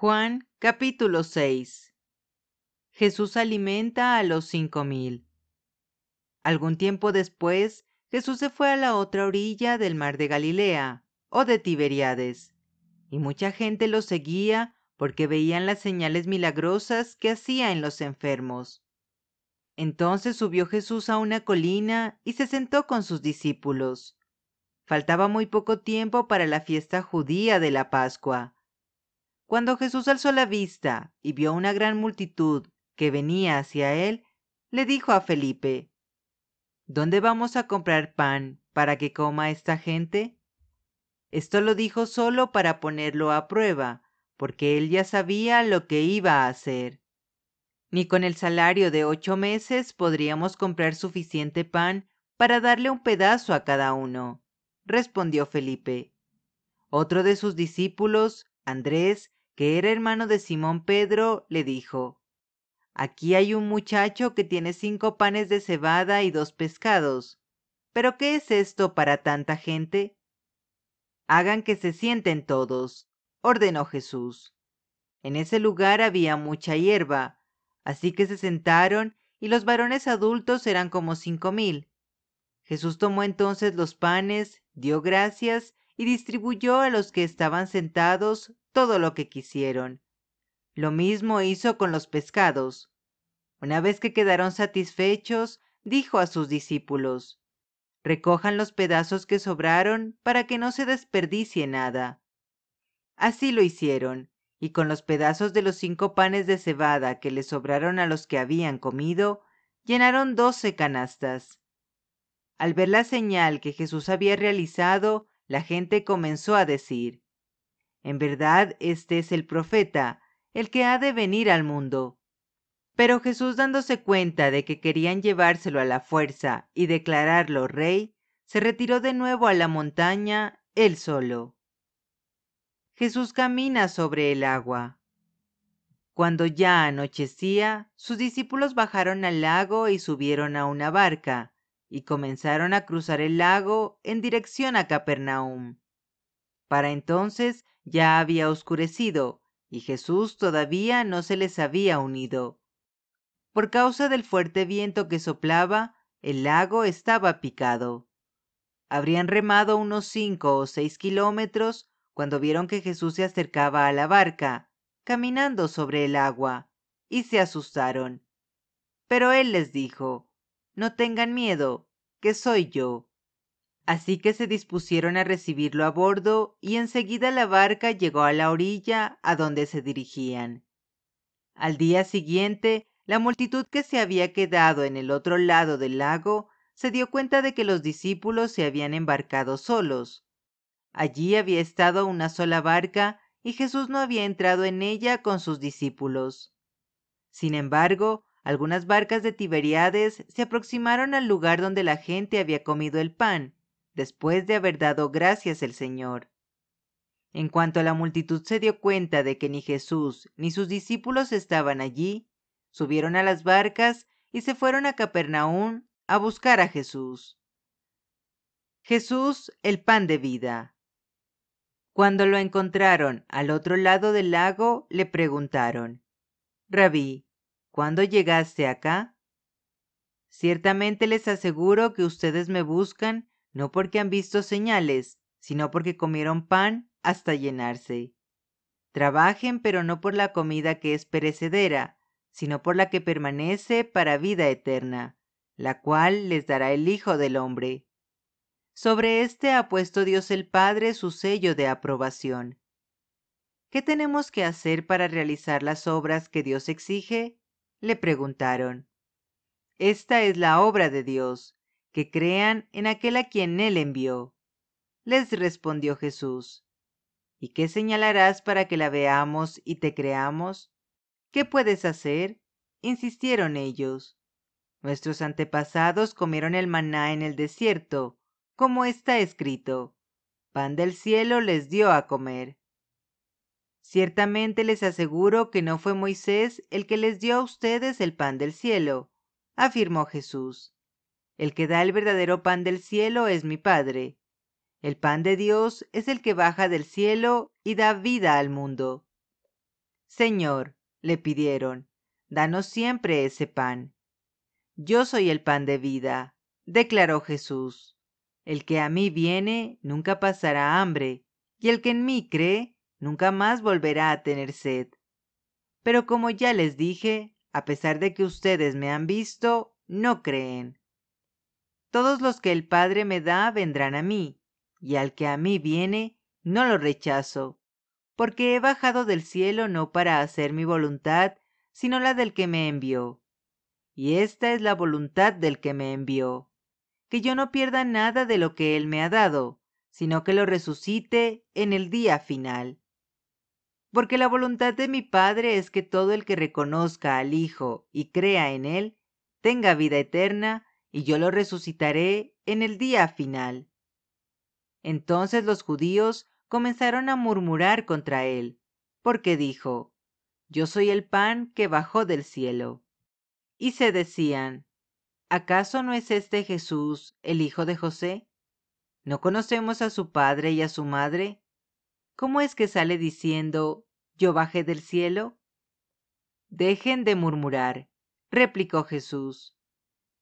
Juan capítulo 6. Jesús alimenta a los 5000. Algún tiempo después, Jesús se fue a la otra orilla del mar de Galilea, o de Tiberíades, y mucha gente lo seguía porque veían las señales milagrosas que hacía en los enfermos. Entonces subió Jesús a una colina y se sentó con sus discípulos. Faltaba muy poco tiempo para la fiesta judía de la Pascua. Cuando Jesús alzó la vista y vio una gran multitud que venía hacia él, le dijo a Felipe: ¿Dónde vamos a comprar pan para que coma esta gente? Esto lo dijo solo para ponerlo a prueba, porque él ya sabía lo que iba a hacer. Ni con el salario de 8 meses podríamos comprar suficiente pan para darle un pedazo a cada uno, respondió Felipe. Otro de sus discípulos, Andrés, que era hermano de Simón Pedro, le dijo: Aquí hay un muchacho que tiene 5 panes de cebada y 2 pescados. ¿Pero qué es esto para tanta gente? Hagan que se sienten todos, ordenó Jesús. En ese lugar había mucha hierba, así que se sentaron y los varones adultos eran como 5000. Jesús tomó entonces los panes, dio gracias y distribuyó a los que estaban sentados todo lo que quisieron. Lo mismo hizo con los pescados. Una vez que quedaron satisfechos, dijo a sus discípulos: Recojan los pedazos que sobraron para que no se desperdicie nada. Así lo hicieron, y con los pedazos de los 5 panes de cebada que les sobraron a los que habían comido, llenaron 12 canastas. Al ver la señal que Jesús había realizado, la gente comenzó a decir: En verdad, este es el profeta, el que ha de venir al mundo. Pero Jesús, dándose cuenta de que querían llevárselo a la fuerza y declararlo rey, se retiró de nuevo a la montaña, él solo. Jesús camina sobre el agua. Cuando ya anochecía, sus discípulos bajaron al lago y subieron a una barca, y comenzaron a cruzar el lago en dirección a Capernaum. Para entonces ya había oscurecido, y Jesús todavía no se les había unido. Por causa del fuerte viento que soplaba, el lago estaba picado. Habrían remado unos 5 o 6 kilómetros cuando vieron que Jesús se acercaba a la barca, caminando sobre el agua, y se asustaron. Pero él les dijo: No tengan miedo, que soy yo. Así que se dispusieron a recibirlo a bordo, y enseguida la barca llegó a la orilla a donde se dirigían. Al día siguiente, la multitud que se había quedado en el otro lado del lago se dio cuenta de que los discípulos se habían embarcado solos. Allí había estado una sola barca y Jesús no había entrado en ella con sus discípulos. Sin embargo, algunas barcas de Tiberíades se aproximaron al lugar donde la gente había comido el pan, después de haber dado gracias al Señor. En cuanto la multitud se dio cuenta de que ni Jesús ni sus discípulos estaban allí, subieron a las barcas y se fueron a Capernaum a buscar a Jesús. Jesús, el pan de vida. Cuando lo encontraron al otro lado del lago, le preguntaron: Rabí, ¿cuándo llegaste acá? Ciertamente les aseguro que ustedes me buscan no porque han visto señales, sino porque comieron pan hasta llenarse. Trabajen, pero no por la comida que es perecedera, sino por la que permanece para vida eterna, la cual les dará el Hijo del Hombre. Sobre éste ha puesto Dios el Padre su sello de aprobación. ¿Qué tenemos que hacer para realizar las obras que Dios exige?, le preguntaron. Esta es la obra de Dios, que crean en aquel a quien Él envió. Les respondió Jesús: ¿Y qué señalarás para que la veamos y te creamos? ¿Qué puedes hacer? Insistieron ellos. Nuestros antepasados comieron el maná en el desierto, como está escrito: Pan del cielo les dio a comer. Ciertamente les aseguro que no fue Moisés el que les dio a ustedes el pan del cielo, afirmó Jesús. El que da el verdadero pan del cielo es mi Padre. El pan de Dios es el que baja del cielo y da vida al mundo. Señor, le pidieron, danos siempre ese pan. Yo soy el pan de vida, declaró Jesús. El que a mí viene nunca pasará hambre, y el que en mí cree nunca más volverá a tener sed. Pero como ya les dije, a pesar de que ustedes me han visto, no creen. Todos los que el Padre me da vendrán a mí, y al que a mí viene, no lo rechazo, porque he bajado del cielo no para hacer mi voluntad, sino la del que me envió. Y esta es la voluntad del que me envió, que yo no pierda nada de lo que él me ha dado, sino que lo resucite en el día final. Porque la voluntad de mi Padre es que todo el que reconozca al Hijo y crea en él, tenga vida eterna, y yo lo resucitaré en el día final. Entonces los judíos comenzaron a murmurar contra él, porque dijo, Yo soy el pan que bajó del cielo. Y se decían, ¿acaso no es este Jesús, el hijo de José? ¿No conocemos a su padre y a su madre? ¿Cómo es que sale diciendo, yo bajé del cielo? Dejen de murmurar, replicó Jesús.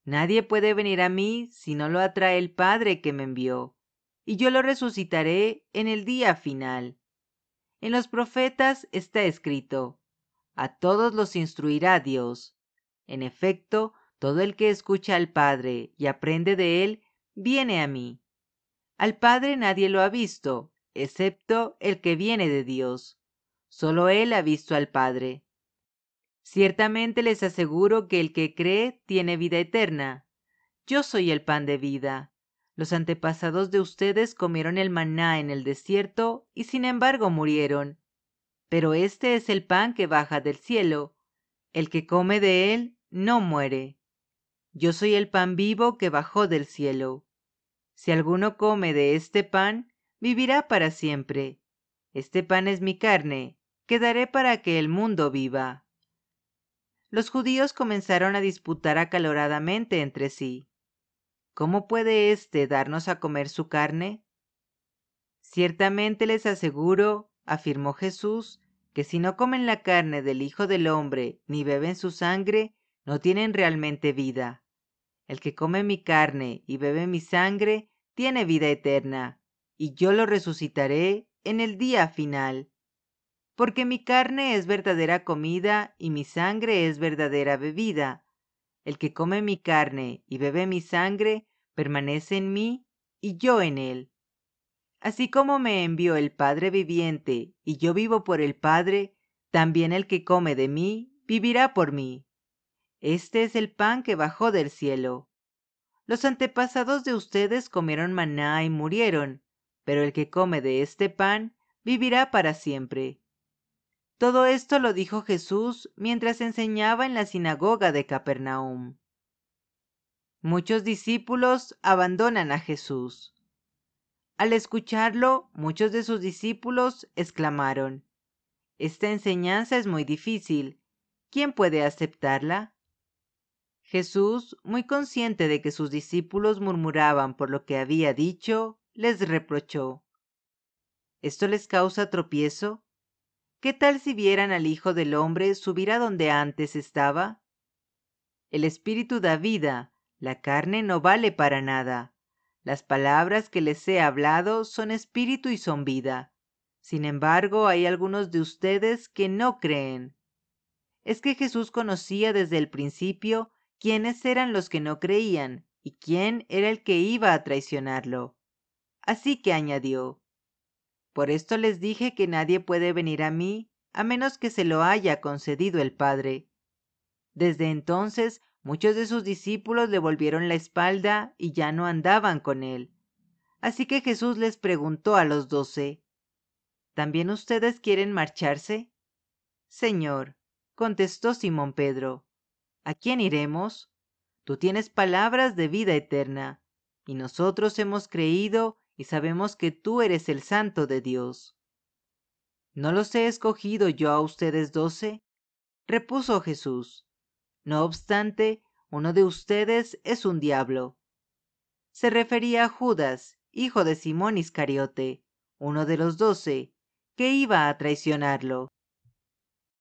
Nadie puede venir a mí si no lo atrae el Padre que me envió, y yo lo resucitaré en el día final. En los profetas está escrito, a todos los instruirá Dios. En efecto, todo el que escucha al Padre y aprende de él, viene a mí. Al Padre nadie lo ha visto, excepto el que viene de Dios. Solo él ha visto al Padre. Ciertamente les aseguro que el que cree tiene vida eterna. Yo soy el pan de vida. Los antepasados de ustedes comieron el maná en el desierto y sin embargo murieron. Pero este es el pan que baja del cielo. El que come de él no muere. Yo soy el pan vivo que bajó del cielo. Si alguno come de este pan, vivirá para siempre. Este pan es mi carne, que daré para que el mundo viva. Los judíos comenzaron a disputar acaloradamente entre sí. ¿Cómo puede éste darnos a comer su carne? Ciertamente les aseguro, afirmó Jesús, que si no comen la carne del Hijo del Hombre ni beben su sangre, no tienen realmente vida. El que come mi carne y bebe mi sangre tiene vida eterna, y yo lo resucitaré en el día final. Porque mi carne es verdadera comida y mi sangre es verdadera bebida. El que come mi carne y bebe mi sangre permanece en mí y yo en él. Así como me envió el Padre viviente y yo vivo por el Padre, también el que come de mí vivirá por mí. Este es el pan que bajó del cielo. Los antepasados de ustedes comieron maná y murieron, pero el que come de este pan vivirá para siempre. Todo esto lo dijo Jesús mientras enseñaba en la sinagoga de Capernaum. Muchos discípulos abandonan a Jesús. Al escucharlo, muchos de sus discípulos exclamaron, Esta enseñanza es muy difícil. ¿Quién puede aceptarla? Jesús, muy consciente de que sus discípulos murmuraban por lo que había dicho, les reprochó. ¿Esto les causa tropiezo? ¿Qué tal si vieran al Hijo del Hombre subir a donde antes estaba? El Espíritu da vida, la carne no vale para nada. Las palabras que les he hablado son espíritu y son vida. Sin embargo, hay algunos de ustedes que no creen. Es que Jesús conocía desde el principio quiénes eran los que no creían y quién era el que iba a traicionarlo. Así que añadió, Por esto les dije que nadie puede venir a mí a menos que se lo haya concedido el Padre. Desde entonces, muchos de sus discípulos le volvieron la espalda y ya no andaban con él. Así que Jesús les preguntó a los 12, ¿también ustedes quieren marcharse? Señor, contestó Simón Pedro, ¿a quién iremos? Tú tienes palabras de vida eterna, y nosotros hemos creído y sabemos que tú eres el Santo de Dios. ¿No los he escogido yo a ustedes 12? Repuso Jesús. No obstante, uno de ustedes es un diablo. Se refería a Judas, hijo de Simón Iscariote, uno de los 12, que iba a traicionarlo.